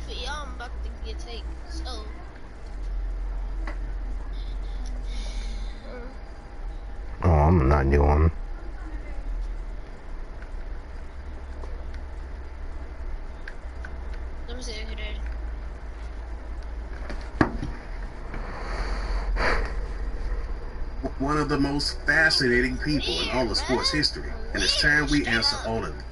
see for y'all, I'm about to get taken. So. Oh, I'm not doing. Let me see if you're ready. One of the most fascinating people in all of sports history, and it's time we answer all of them.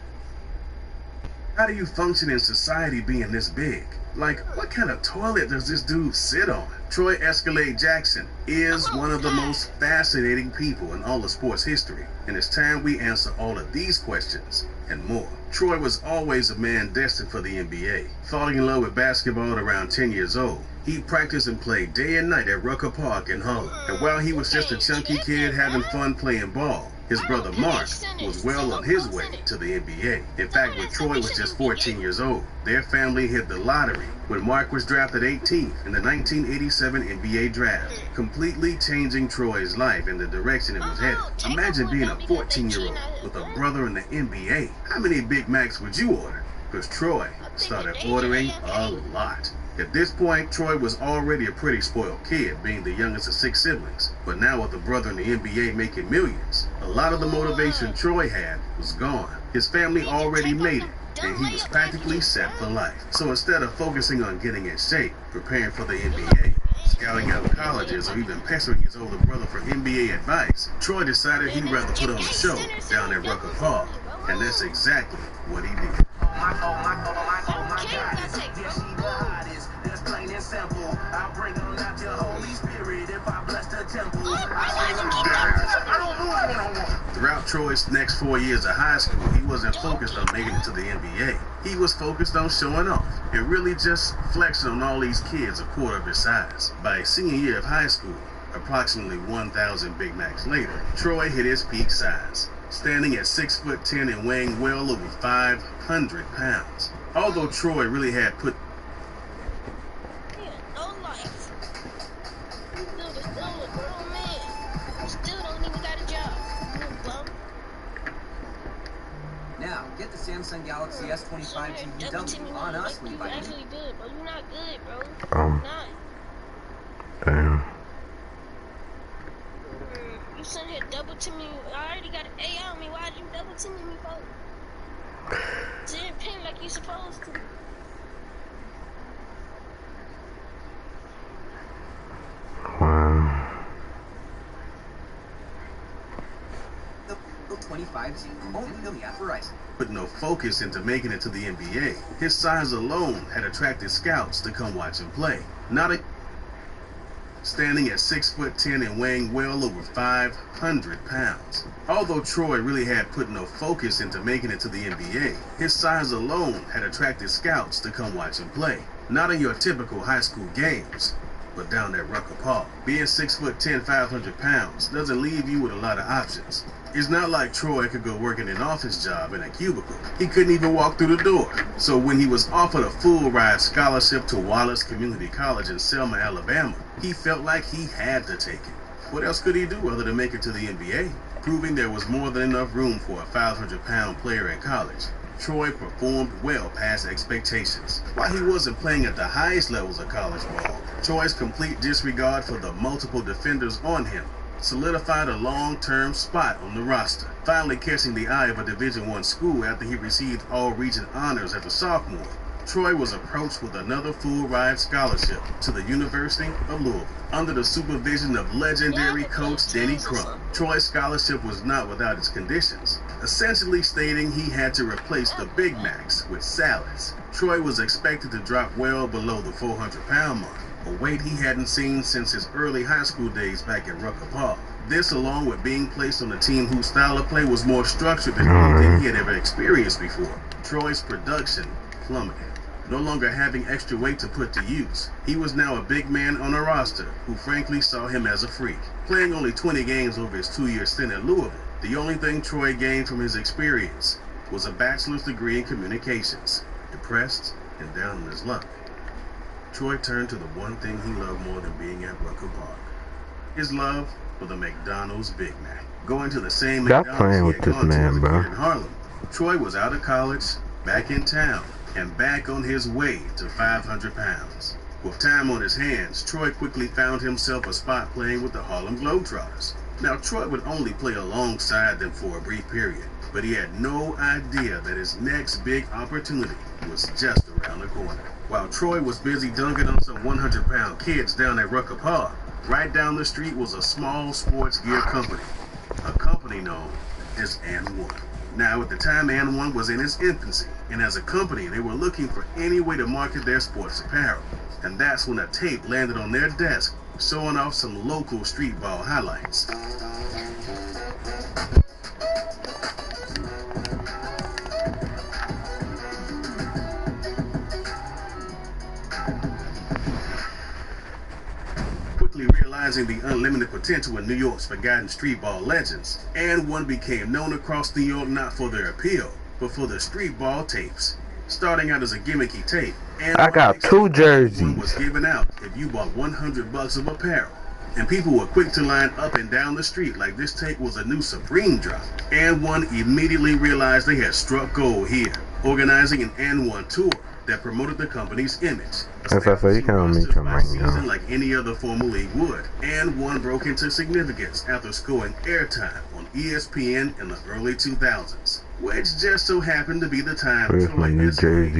How do you function in society being this big? Like, what kind of toilet does this dude sit on? Troy Escalade Jackson is one of the most fascinating people in all of sports history, and it's time we answer all of these questions and more. Troy was always a man destined for the NBA. Falling in love with basketball at around 10 years old, he practiced and played day and night at Rucker Park in Harlem. And while he was just a chunky kid having fun playing ball, his brother Mark was well on his way to the NBA. In fact, when Troy was just 14 years old, their family hit the lottery when Mark was drafted 18th in the 1987 NBA draft, completely changing Troy's life and the direction it was headed. Imagine being a 14-year-old with a brother in the NBA. How many Big Macs would you order? Because Troy started ordering a lot. At this point, Troy was already a pretty spoiled kid, being the youngest of 6 siblings. But now with a brother in the NBA making millions, a lot of the motivation Troy had was gone. His family already made it, and he was practically set for life. So instead of focusing on getting in shape, preparing for the NBA, scouting out colleges, or even pestering his older brother for NBA advice, Troy decided he'd rather put on a show down at Rucker Park, and that's exactly what he did. Throughout Troy's next 4 years of high school, he wasn't focused on making it to the NBA. He was focused on showing off and really just flexing on all these kids a quarter of his size. By his senior year of high school, approximately 1,000 Big Macs later, Troy hit his peak size, standing at 6'10" and weighing well over 500 pounds. Although Troy really had put Get the Samsung Galaxy S25 TV on us, Levi. You're actually good, bro. You're not good, bro. Oh. Not. Damn. You sitting here double teaming me. I already got an A on me. Why'd you double teaming me, bro? Didn't pin like you supposed to. Wow. 25 only the authorized. Put no focus into making it to the NBA. His size alone had attracted scouts to come watch him play. Standing at 6'10" and weighing well over 500 pounds. Although Troy really had put no focus into making it to the NBA, his size alone had attracted scouts to come watch him play. Not in your typical high school games, but down at Rucker Park. Being 6'10", 500 pounds doesn't leave you with a lot of options. It's not like Troy could go work in an office job in a cubicle. He couldn't even walk through the door. So when he was offered a full-ride scholarship to Wallace Community College in Selma, Alabama, he felt like he had to take it. What else could he do other than make it to the NBA? Proving there was more than enough room for a 500-pound player in college, Troy performed well past expectations. While he wasn't playing at the highest levels of college ball, Troy's complete disregard for the multiple defenders on him solidified a long-term spot on the roster, finally catching the eye of a Division I school after he received all-region honors as a sophomore. Troy was approached with another full-ride scholarship to the University of Louisville. Under the supervision of legendary coach Denny Crum, Troy's scholarship was not without its conditions, essentially stating he had to replace the Big Macs with salads. Troy was expected to drop well below the 400-pound mark, a weight he hadn't seen since his early high school days back at Rucker Park. This, along with being placed on a team whose style of play was more structured than anything he had ever experienced before, Troy's production plummeted. No longer having extra weight to put to use, he was now a big man on a roster who frankly saw him as a freak. Playing only 20 games over his 2-year stint at Louisville, the only thing Troy gained from his experience was a bachelor's degree in communications. Depressed and down on his luck, Troy turned to the one thing he loved more than being at Rucker Park: his love for the McDonald's Big Mac. Going to the same Stop McDonald's playing he with had this gone to man, as a bro. kid in Harlem, Troy was out of college, back in town, and back on his way to 500 pounds. With time on his hands, Troy quickly found himself a spot playing with the Harlem Globetrotters. Now, Troy would only play alongside them for a brief period, but he had no idea that his next big opportunity was just around the corner. While Troy was busy dunking on some 100-pound kids down at Rucker Park, right down the street was a small sports gear company, a company known as And1. Now, at the time, And1 was in its infancy, and as a company, they were looking for any way to market their sports apparel. And that's when a tape landed on their desk, showing off some local street ball highlights. Quickly realizing the unlimited potential in New York's forgotten street ball legends, And1 became known across New York not for their appeal, but for the street ball tapes. Starting out as a gimmicky tape, I got 2 jerseys. Was given out if you bought $100 of apparel, and people were quick to line up and down the street like this tape was a new Supreme drop. And1 immediately realized they had struck gold here, organizing an And1 tour that promoted the company's image. You can't meet them right now. Like any other formal league would, And1 broke into significance after scoring airtime on ESPN in the early 2000s, which just so happened to be the time Troy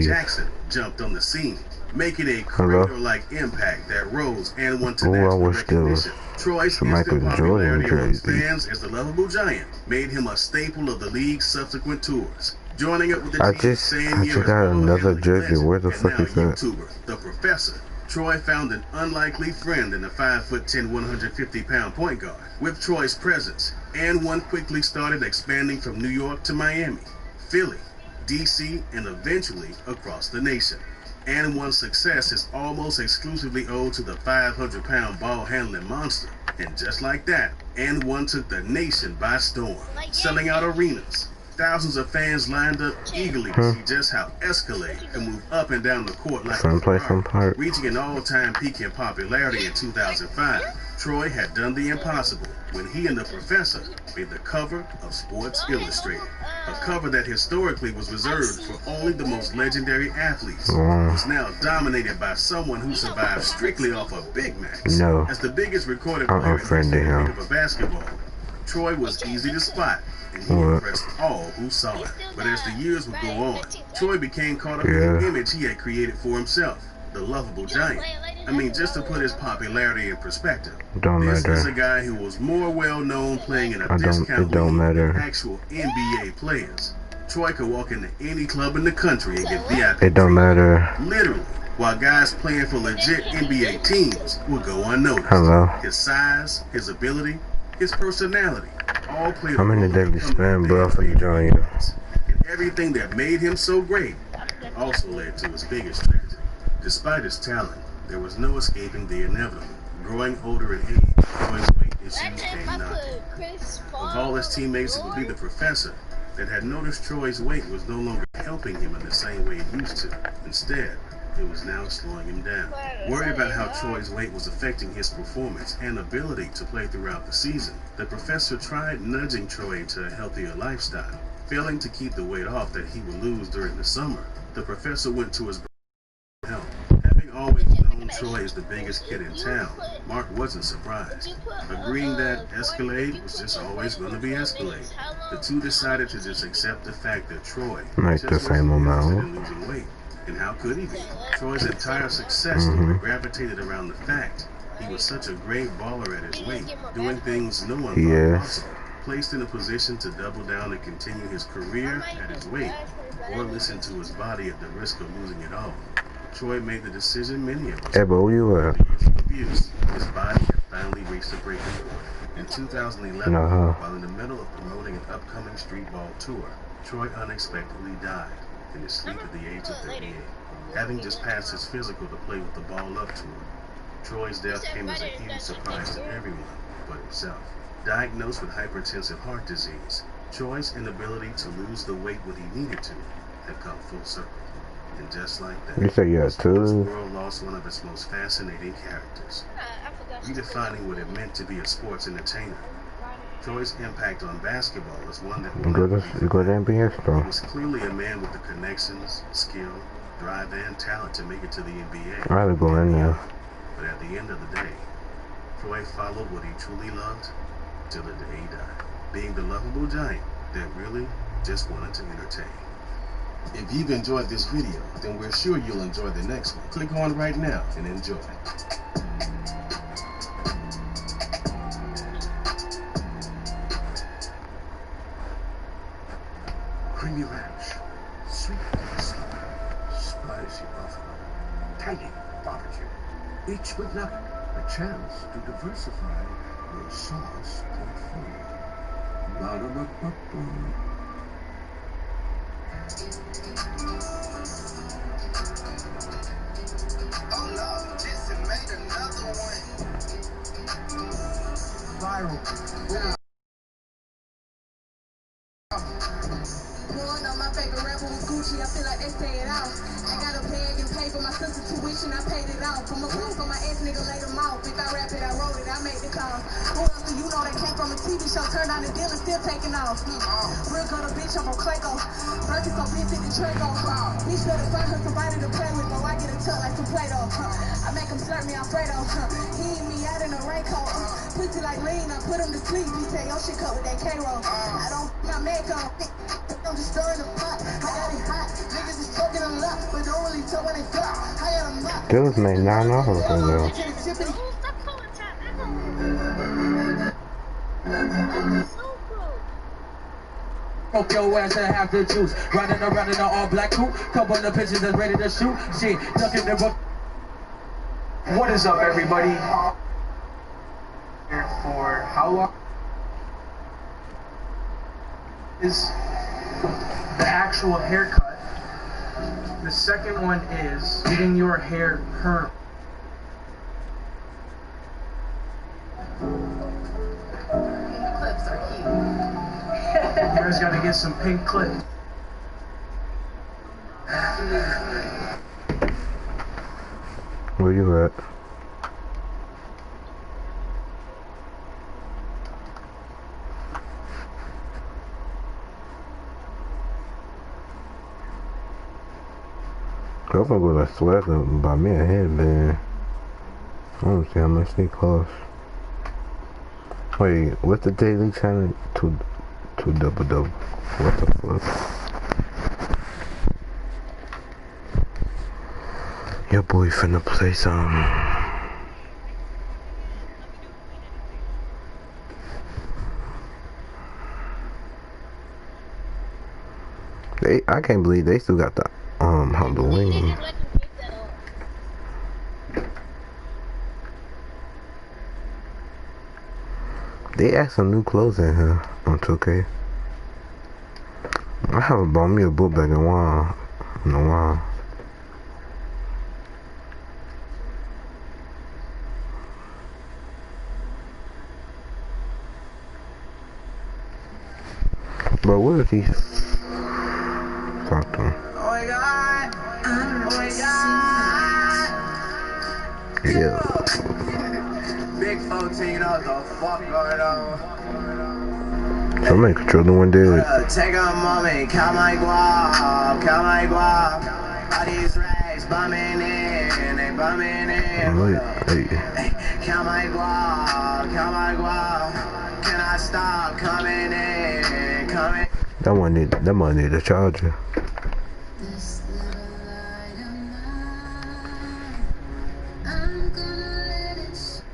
Jackson jumped on the scene, making a crater-like impact that rose And1 to national recognition. Troy's instant popularity amongst fans as the lovable giant made him a staple of the league's subsequent tours. Joining up with the team the same year as got another jersey. Where the fuck is that? YouTuber, The Professor, Troy found an unlikely friend in the 5'10", 150-pound point guard. With Troy's presence, And1 quickly started expanding from New York to Miami, Philly, DC, and eventually across the nation. And1's success is almost exclusively owed to the 500-pound ball-handling monster. And just like that, And1 took the nation by storm, selling out arenas. Thousands of fans lined up eagerly to see just how Escalade can move up and down the court like a Ferrari, reaching an all-time peak in popularity in 2005. Troy had done the impossible when he and the Professor made the cover of Sports Illustrated, a cover that historically was reserved for only the most legendary athletes. Was now dominated by someone who survived strictly off of Big Macs. As the biggest recorded player in of basketball, Troy was easy to spot, and he impressed all who saw it. But as the years would go on, Troy became caught up in the image he had created for himself, the lovable giant. I mean, just to put his popularity in perspective, this is a guy who was more well-known playing in a discount league than actual NBA players. Troy could walk into any club in the country and get VIP. It don't matter. Literally, while guys playing for legit NBA teams would go unnoticed. His size, his ability, his personality, all played I'm in the daily spam, bro, for the giant. And everything that made him so great also led to his biggest tragedy. Despite his talent, there was no escaping the inevitable. Growing older in age, Troy's weight issues came knocking. Of all his teammates, it would be the Professor that had noticed Troy's weight was no longer helping him in the same way it used to. Instead, it was now slowing him down. Worried about how Troy's weight was affecting his performance and ability to play throughout the season, the Professor tried nudging Troy into a healthier lifestyle. Failing to keep the weight off that he would lose during the summer, the Professor went to his help. Having always known Troy as the biggest kid in town, Mark wasn't surprised. Agreeing that Escalade was just always going to be Escalade, the two decided to just accept the fact that Troy just wasn't interested in losing weight. And how could he be? Troy's entire success story gravitated around the fact he was such a great baller at his weight, doing things no one thought possible. Placed in a position to double down and continue his career at his weight, or listen to his body at the risk of losing it all. Troy made the decision many of us. Hey, bro, where you at? Abuse. His body had finally reached a breaking point. In 2011, while in the middle of promoting an upcoming street ball tour, Troy unexpectedly died in his sleep at the age of 38. Having just passed his physical to play with the ball up tour, Troy's death came as a huge surprise to everyone but himself. Diagnosed with hypertensive heart disease, Troy's inability to lose the weight what he needed to had come full circle. And just like that, you say the sports world lost one of its most fascinating characters, redefining what it meant to be a sports entertainer. Troy's impact on basketball is one that will you go to MBS, bro. He was clearly a man with the connections, skill, drive and talent to make it to the NBA. I had to go in there. But at the end of the day, Troy followed what he truly loved till the day he died, being the lovable giant that really just wanted to entertain. If you've enjoyed this video, then we're sure you'll enjoy the next one. Click on right now and enjoy. Creamy ranch, sweet spicy buffalo, tangy barbecue. Each with nugget, a chance to diversify your sauce portfolio. Ba-da-ba-ba-ba. Oh no, Jesse made another one. Viral. One of my favorite rapper was Gucci. I feel like they say it out. I got a bag and paid for my sister's tuition. I paid it off. For my ex nigga laid them off. If I rap it, I wrote it. I made the call. Who else do you know that came from a TV show? Turned on the deal and still taking off. Real gutter bitch, I'm on Clayco. Birkin so big, 50 Traco. Bitch better find her somebody to play with. Or I get a tuck like some Play-Doh. I make him slurp me Alfredo. He eat me out in a raincoat. Pussy like lean, I put him to sleep. He say, yo, shit cut with that K-roll. I don't my makeup. I'm just stirring the pot. I got it hot. Niggas is talking a lot, but don't really talk when they flop. I got a mop. Dudes made $9 from there. Broke your ass and half the juice. Riding around in an all black coupe. Couple of the bitches that's ready to shoot. Shit, ducking the book. What is up, everybody? Here for how long is the actual haircut? The second one is getting your hair perm. Clips are cute. You guys gotta get some pink clips. Where you at? I'm gonna go to Sweat and buy me a headband. I don't see how much they cost. Wait, what's the daily challenge? Two double. What the fuck? Your boy finna play some. I can't believe they still got the Halloween. They add some new clothes in here on 2K. I haven't bought me a book bag in a while. But what if he fucked him? Oh my god. Oh my god. Yeah. Big 14, what the fuck going on? Somebody controlling one dude. Take a moment, count my guap. All these racks bumming in, they bumming in. Hey. Count my guap. Can I stop coming in, coming? That one need a charger. This little light of mine, I'm gonna let it shine.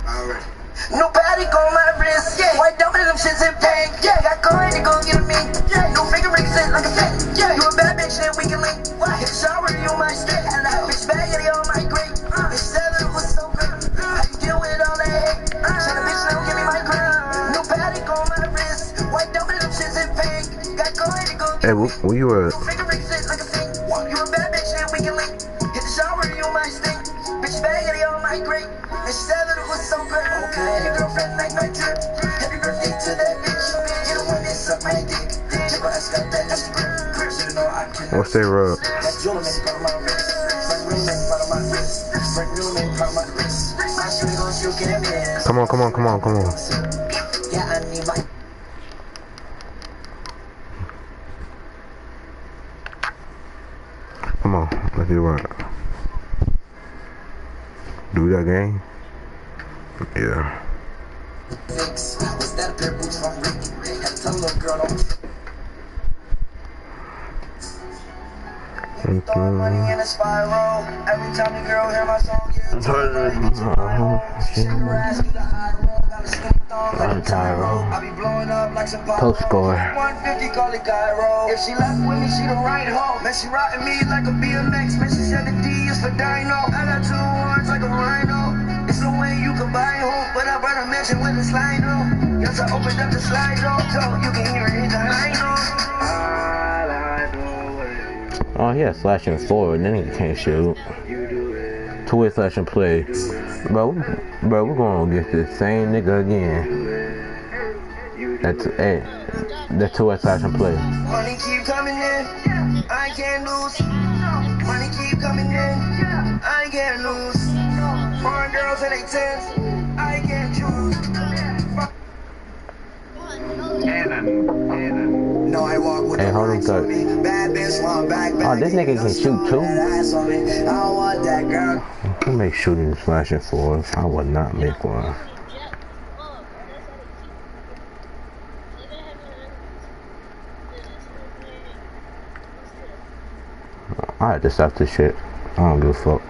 Alright. New Patek on my wrist, yeah. White diamond, them shits in pink, yeah. Got coin to go get me, yeah. New finger ring set like a fit, yeah. You a bad bitch, then we can link. Hit the shower, you on my stick. Bitch baggy on my green. Bitch said it was so good. How you deal with all that hate? Shut a bitch, now give me my green. New Patek on my wrist, white diamond, them shits in pink. Got coin to go get Hey, where you at? New finger ring set like a fit. You a bad bitch, then we can link. Hit the shower, you on my stick. Bitch baggy on my green. Bitch said it was so good. Okay, your girlfriend like my drip. Happy birthday to that bitch. You the one that suck my dick. Your ass got that extra grip. You know I can. What's that rub? That jewelry part of my wrist. Frank Rooney part of my wrist. Frank Rooney part of my wrist. My shooting gon' shoot get it. Come on. Yeah, I need my. Come on, let's get right. Do that game? Yeah. Was that a pair of boots from Ricky? Had to tell a little girl don't throwing money in a spiral. Every time the girl hear my song, yeah, shake her ass, do the high roll. Got a skinny thong like a Tyro. I be blowing up like some pop. Score. 150, call it gyro. If she left with me, she the right hoe. Man, she riding me like a BMX. Man, she said the D is for Dino. I got 2 horns like a rhino. It's no way you can buy home, but I brought a mansion with a slide on. Yes, I opened up the slide door, so you can hear it hit the high note. Oh yeah, slashing forward, then he can't shoot. Two-way slash and play. Bro, we're gonna get this same nigga again. That's it. That's two-way slash and play. Money keep coming in, I can't lose. Money keep coming in, I can't lose. Foreign girls in their tents, I can't choose. No, I walk with hey, hold on, third. Oh, this nigga can shoot too? Who make shooting slashing forward? I would not make one. I had to stop this shit. I don't give a fuck.